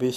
20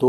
2